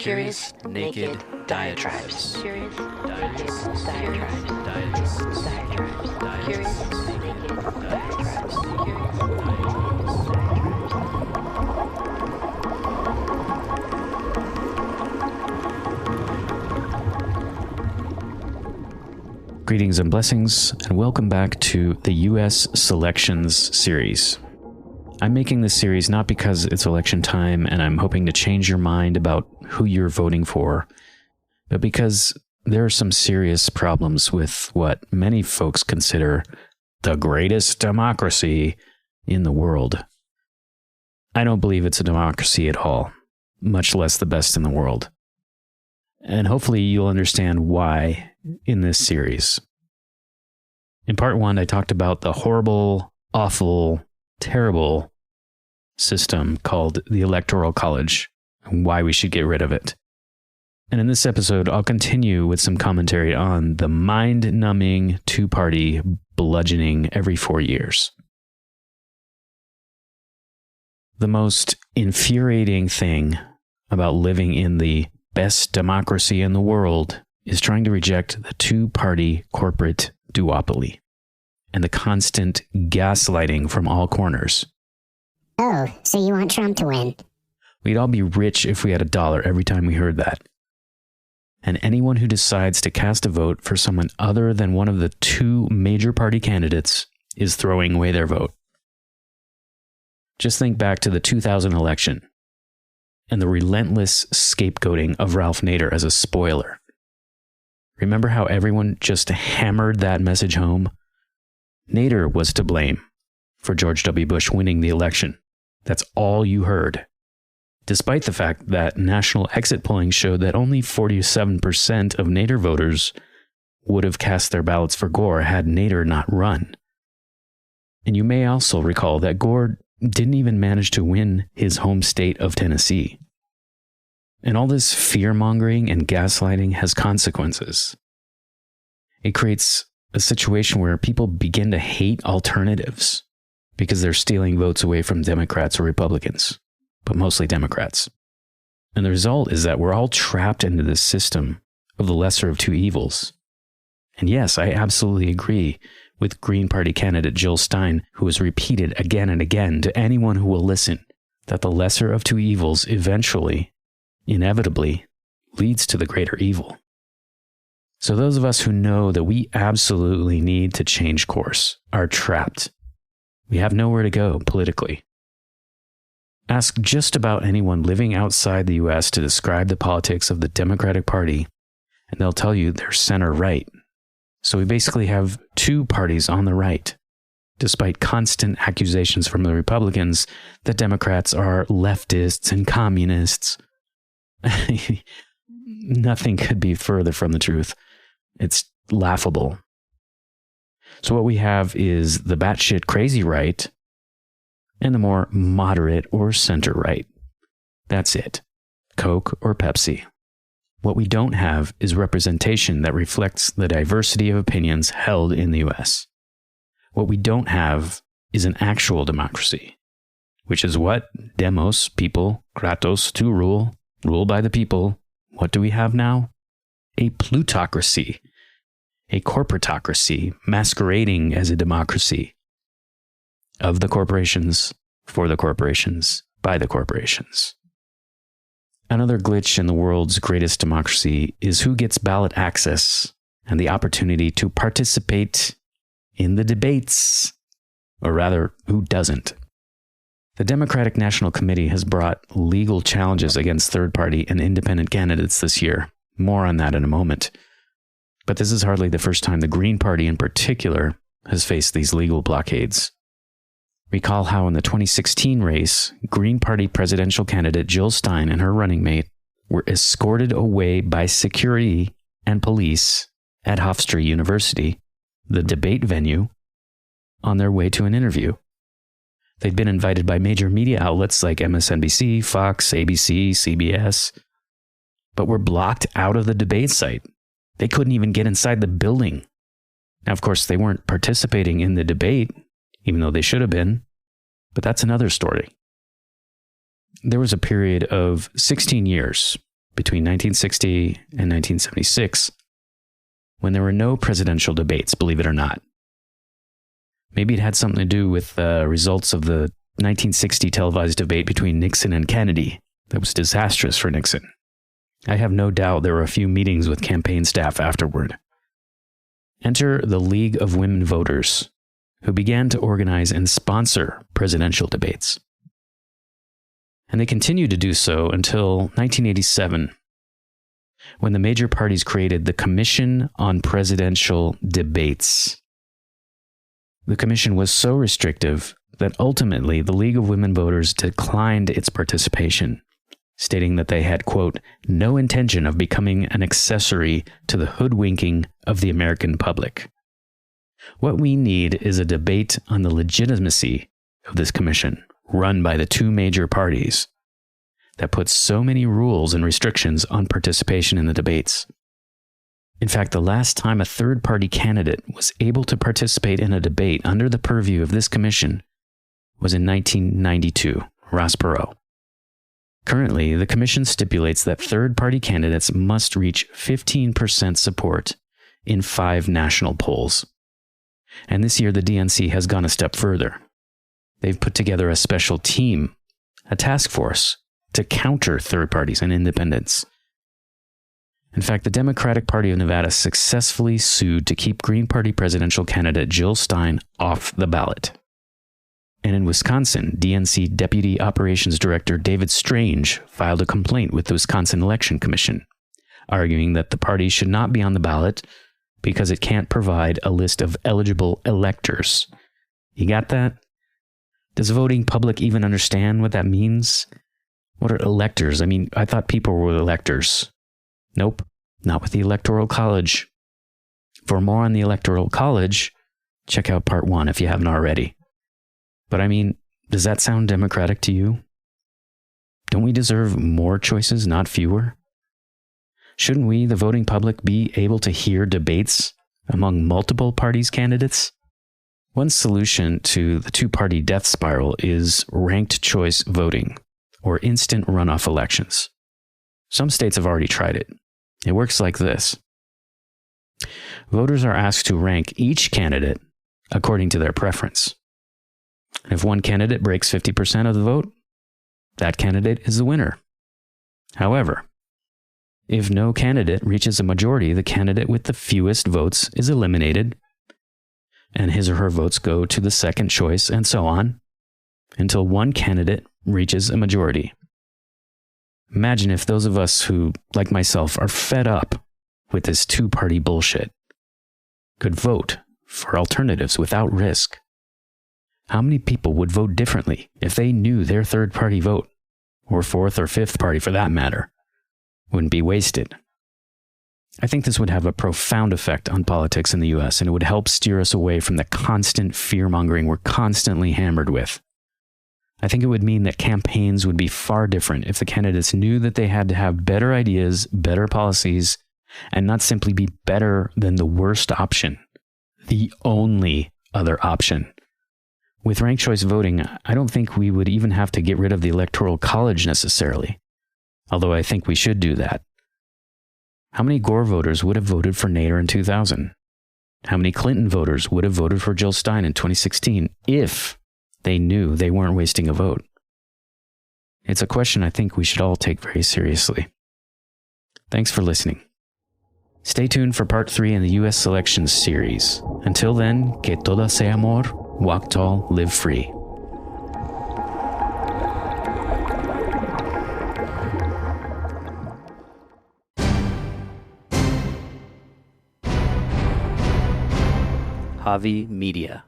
Curious Naked Diatribes. Curious Naked Diatribes. Curious Naked Diatribes. Greetings and blessings, and welcome back to the U.S. Selections series. I'm making this series not because it's election time and I'm hoping to change your mind about who you're voting for, but because there are some serious problems with what many folks consider the greatest democracy in the world. I don't believe it's a democracy at all, much less the best in the world. And hopefully you'll understand why in this series. In part one, I talked about the horrible, awful, terrible system called the Electoral College and why we should get rid of it. And in this episode, I'll continue with some commentary on the mind-numbing two-party bludgeoning every 4 years. The most infuriating thing about living in the best democracy in the world is trying to reject the two-party corporate duopoly and the constant gaslighting from all corners. Oh, so you want Trump to win? We'd all be rich if we had $1 every time we heard that. And anyone who decides to cast a vote for someone other than one of the two major party candidates is throwing away their vote. Just think back to the 2000 election and the relentless scapegoating of Ralph Nader as a spoiler. Remember how everyone just hammered that message home? Nader was to blame for George W. Bush winning the election. That's all you heard. Despite the fact that national exit polling showed that only 47% of Nader voters would have cast their ballots for Gore had Nader not run. And you may also recall that Gore didn't even manage to win his home state of Tennessee. And all this fear-mongering and gaslighting has consequences. It creates a situation where people begin to hate alternatives because they're stealing votes away from Democrats or Republicans, but mostly Democrats. And the result is that we're all trapped into this system of the lesser of two evils. And yes, I absolutely agree with Green Party candidate Jill Stein, who has repeated again and again to anyone who will listen that the lesser of two evils eventually, inevitably, leads to the greater evil. So those of us who know that we absolutely need to change course are trapped. We have nowhere to go politically. Ask just about anyone living outside the U.S. to describe the politics of the Democratic Party, and they'll tell you they're center-right. So we basically have two parties on the right, despite constant accusations from the Republicans that Democrats are leftists and communists. Nothing could be further from the truth. It's laughable. So what we have is the batshit crazy right and the more moderate or center right. That's it. Coke or Pepsi. What we don't have is representation that reflects the diversity of opinions held in the U.S. What we don't have is an actual democracy, which is what? Demos, people, kratos, to rule by the people. What do we have now? A plutocracy, a corporatocracy masquerading as a democracy. Of the corporations, for the corporations, by the corporations. Another glitch in the world's greatest democracy is who gets ballot access and the opportunity to participate in the debates, or rather, who doesn't. The Democratic National Committee has brought legal challenges against third-party and independent candidates this year. More on that in a moment. But this is hardly the first time the Green Party in particular has faced these legal blockades. Recall how in the 2016 race, Green Party presidential candidate Jill Stein and her running mate were escorted away by security and police at Hofstra University, the debate venue, on their way to an interview. They'd been invited by major media outlets like MSNBC, Fox, ABC, CBS, but were blocked out of the debate site. They couldn't even get inside the building. Now, of course, they weren't participating in the debate, even though they should have been, but that's another story. There was a period of 16 years between 1960 and 1976, when there were no presidential debates, believe it or not. Maybe it had something to do with the results of the 1960 televised debate between Nixon and Kennedy that was disastrous for Nixon. I have no doubt there were a few meetings with campaign staff afterward. Enter the League of Women Voters, who began to organize and sponsor presidential debates. And they continued to do so until 1987, when the major parties created the Commission on Presidential Debates. The commission was so restrictive that ultimately the League of Women Voters declined its participation, stating that they had, quote, no intention of becoming an accessory to the hoodwinking of the American public. What we need is a debate on the legitimacy of this commission, run by the two major parties, that puts so many rules and restrictions on participation in the debates. In fact, the last time a third-party candidate was able to participate in a debate under the purview of this commission was in 1992, Ross Perot. Currently, the commission stipulates that third-party candidates must reach 15% support in 5 national polls. And this year, the DNC has gone a step further. They've put together a special team, a task force, to counter third parties and independents. In fact, the Democratic Party of Nevada successfully sued to keep Green Party presidential candidate Jill Stein off the ballot. And in Wisconsin, DNC Deputy Operations Director David Strange filed a complaint with the Wisconsin Election Commission, arguing that the party should not be on the ballot because it can't provide a list of eligible electors. You got that? Does the voting public even understand what that means? What are electors? I mean, I thought people were electors. Nope, not with the Electoral College. For more on the Electoral College, check out part 1 if you haven't already. But I mean, does that sound democratic to you? Don't we deserve more choices, not fewer? Shouldn't we, the voting public, be able to hear debates among multiple parties' candidates? One solution to the two-party death spiral is ranked choice voting, or instant runoff elections. Some states have already tried it. It works like this. Voters are asked to rank each candidate according to their preference. If one candidate breaks 50% of the vote, that candidate is the winner. However, if no candidate reaches a majority, the candidate with the fewest votes is eliminated, and his or her votes go to the second choice, and so on, until one candidate reaches a majority. Imagine if those of us who, like myself, are fed up with this two-party bullshit could vote for alternatives without risk. How many people would vote differently if they knew their third-party vote, or fourth or fifth party for that matter, wouldn't be wasted? I think this would have a profound effect on politics in the US, and it would help steer us away from the constant fear-mongering we're constantly hammered with. I think it would mean that campaigns would be far different if the candidates knew that they had to have better ideas, better policies, and not simply be better than the worst option, the only other option. With ranked choice voting, I don't think we would even have to get rid of the Electoral College necessarily, although I think we should do that. How many Gore voters would have voted for Nader in 2000? How many Clinton voters would have voted for Jill Stein in 2016 if they knew they weren't wasting a vote? It's a question I think we should all take very seriously. Thanks for listening. Stay tuned for part 3 in the U.S. Selections series. Until then, que todo sea amor, walk tall, live free. Javi Media.